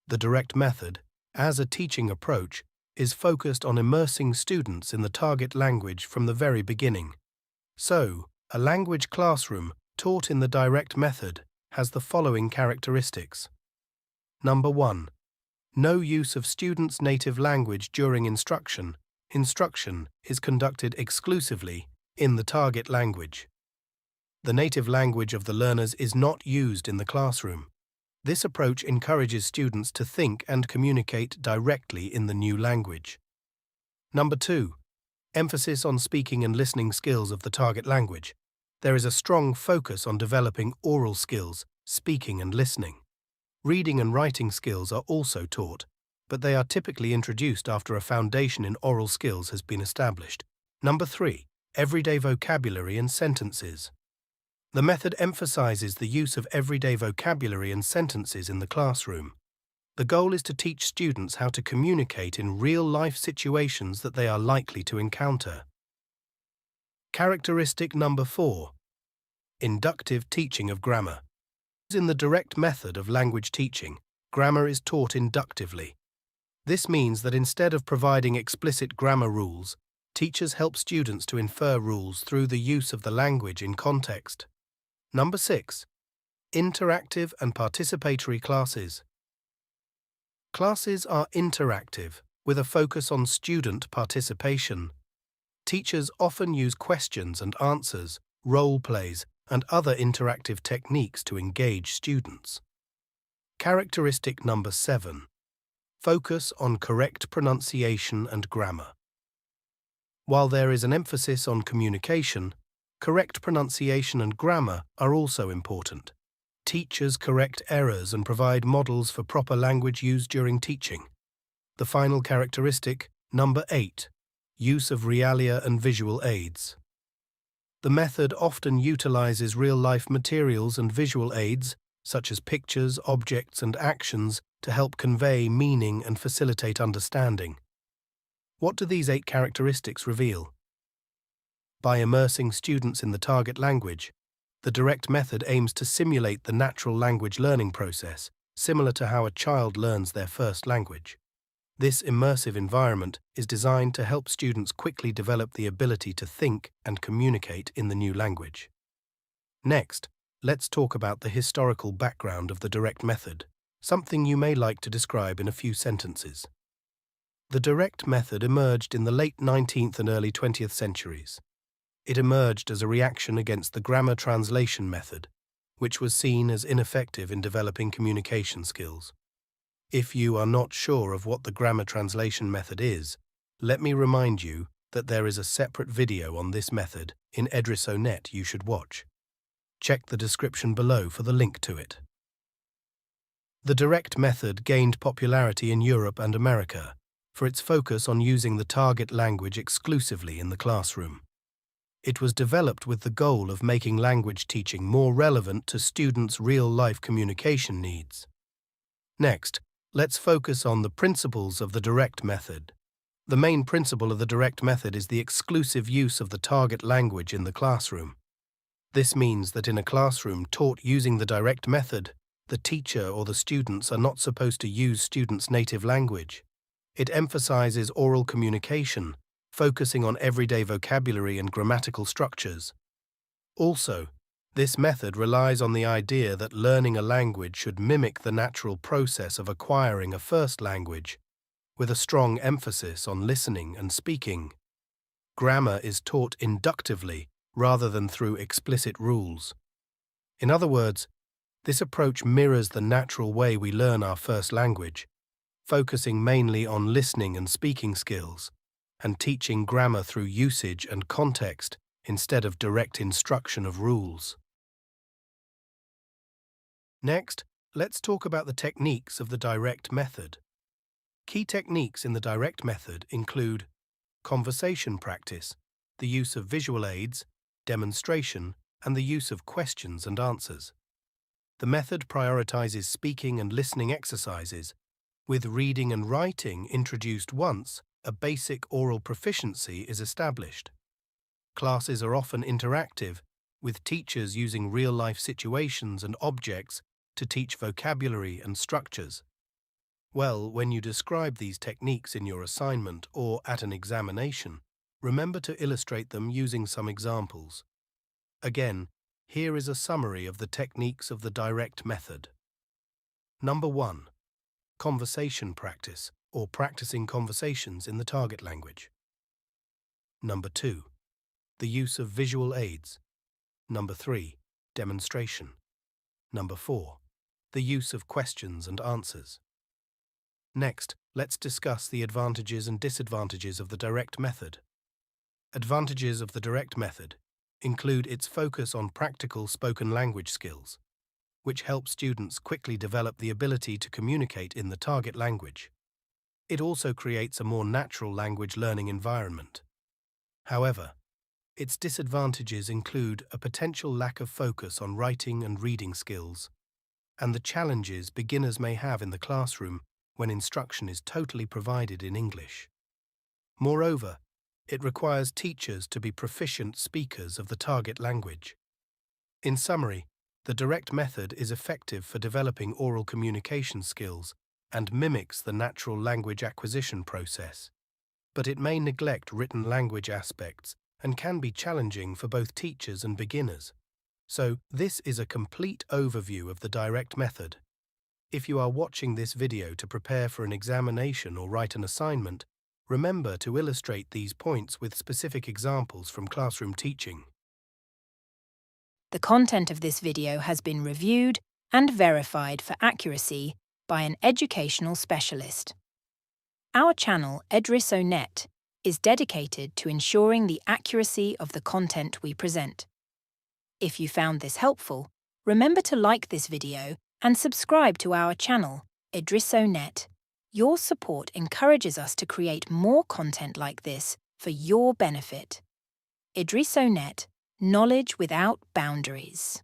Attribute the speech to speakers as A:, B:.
A: The direct method, as a teaching approach, is focused on immersing students in the target language from the very beginning. So, a language classroom taught in the direct method has the following characteristics. Number 1. No use of students' native language during instruction. Instruction is conducted exclusively in the target language. The native language of the learners is not used in the classroom. This approach encourages students to think and communicate directly in the new language. Number 2. Emphasis on speaking and listening skills of the target language. There is a strong focus on developing oral skills, speaking and listening. Reading and writing skills are also taught, but they are typically introduced after a foundation in oral skills has been established. Number 3. Everyday vocabulary and sentences. The method emphasizes the use of everyday vocabulary and sentences in the classroom. The goal is to teach students how to communicate in real-life situations that they are likely to encounter. Characteristic number 4. Inductive teaching of grammar. In the direct method of language teaching, grammar is taught inductively. This means that instead of providing explicit grammar rules, teachers help students to infer rules through the use of the language in context. Number 6. Interactive and participatory classes. Classes are interactive, with a focus on student participation. Teachers often use questions and answers, role plays, and other interactive techniques to engage students. Characteristic number 7. Focus on correct pronunciation and grammar. While there is an emphasis on communication, correct pronunciation and grammar are also important. Teachers correct errors and provide models for proper language used during teaching. The final characteristic, number 8. Use of realia and visual aids. The method often utilizes real-life materials and visual aids, such as pictures, objects, and actions, to help convey meaning and facilitate understanding. What do these 8 characteristics reveal? By immersing students in the target language, the direct method aims to simulate the natural language learning process, similar to how a child learns their first language. This immersive environment is designed to help students quickly develop the ability to think and communicate in the new language. Next, let's talk about the historical background of the direct method, something you may like to describe in a few sentences. The direct method emerged in the late 19th and early 20th centuries. It emerged as a reaction against the grammar translation method, which was seen as ineffective in developing communication skills. If you are not sure of what the grammar translation method is, let me remind you that there is a separate video on this method in Edrisonet you should watch. Check the description below for the link to it. The direct method gained popularity in Europe and America for its focus on using the target language exclusively in the classroom. It was developed with the goal of making language teaching more relevant to students' real-life communication needs. Next, let's focus on the principles of the direct method. The main principle of the direct method is the exclusive use of the target language in the classroom. This means that in a classroom taught using the direct method, the teacher or the students are not supposed to use students' native language. It emphasizes oral communication, focusing on everyday vocabulary and grammatical structures. Also, this method relies on the idea that learning a language should mimic the natural process of acquiring a first language, with a strong emphasis on listening and speaking. Grammar is taught inductively rather than through explicit rules. In other words, this approach mirrors the natural way we learn our first language, focusing mainly on listening and speaking skills, and teaching grammar through usage and context instead of direct instruction of rules. Next, let's talk about the techniques of the direct method. Key techniques in the direct method include conversation practice, the use of visual aids, demonstration, and the use of questions and answers. The method prioritizes speaking and listening exercises, with reading and writing introduced once a basic oral proficiency is established. Classes are often interactive, with teachers using real-life situations and objects to teach vocabulary and structures. Well, when you describe these techniques in your assignment or at an examination, remember to illustrate them using some examples. Again, here is a summary of the techniques of the direct method. Number 1. Conversation practice, or practicing conversations in the target language. Number 2. The use of visual aids. Number 3. Demonstration. Number 4. The use of questions and answers. Next, let's discuss the advantages and disadvantages of the direct method. Advantages of the direct method include its focus on practical spoken language skills, which help students quickly develop the ability to communicate in the target language. It also creates a more natural language learning environment. However, its disadvantages include a potential lack of focus on writing and reading skills, and the challenges beginners may have in the classroom when instruction is totally provided in English. Moreover, it requires teachers to be proficient speakers of the target language. In summary, the direct method is effective for developing oral communication skills and mimics the natural language acquisition process, but it may neglect written language aspects and can be challenging for both teachers and beginners. So, this is a complete overview of the direct method. If you are watching this video to prepare for an examination or write an assignment, remember to illustrate these points with specific examples from classroom teaching.
B: The content of this video has been reviewed and verified for accuracy by an educational specialist. Our channel, Edrisonet, is dedicated to ensuring the accuracy of the content we present. If you found this helpful, remember to like this video and subscribe to our channel, Edrisonet. Your support encourages us to create more content like this for your benefit. Edrisonet, knowledge without boundaries.